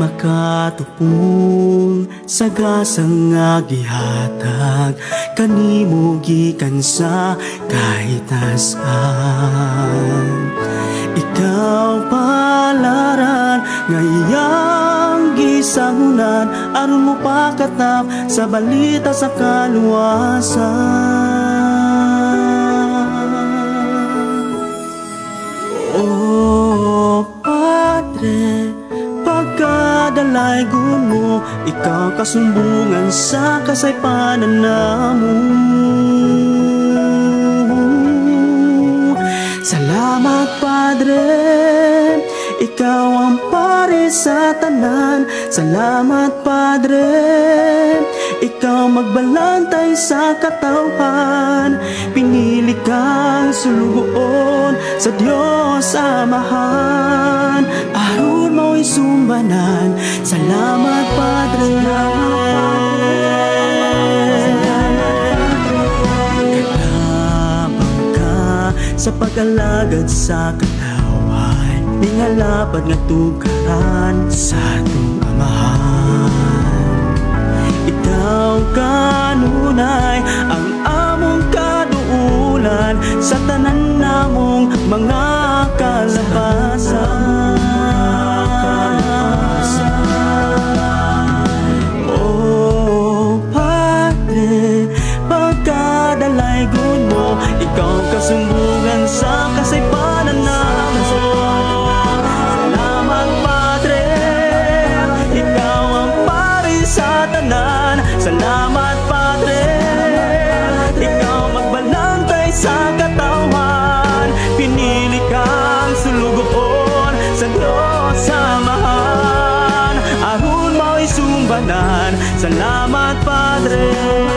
makatupong sa gasang nga gihatag kanimo gikan sa kahit nasaan. Ikaw palaran ngayang gisangunan aron mo pakatap sa balita sa kaluwasan. Oh Padre, pagkadalaygon mo, ikaw kasumbungan sa kasaypanan namo. Salamat Padre, ikaw ang pari sa tanan. Salamat Padre, ikaw magbalantay sa katawhan. Pinili kang sulugoon sa Diyos Amahan, aron mo'y sumbanan. Salamat Padre, kalabang ka sa pag-alagad sa katawan, ningalapad nga tugaran sa atong Amahan. Ikaw kanunay ang among kaduulan sa tanan namong mga kalabasan. Oh Padre, pagkadalaygon mo, ikaw kasumbungan sa kasaypanan namo. Salamat Padre, ikaw ang pari sa tanan. Salamat Padre, ikaw magbalantay sa katawhan. Pinili kang sulugoon sa Diyos Amahan, aron mo'y sumbanan. Salamat Padre.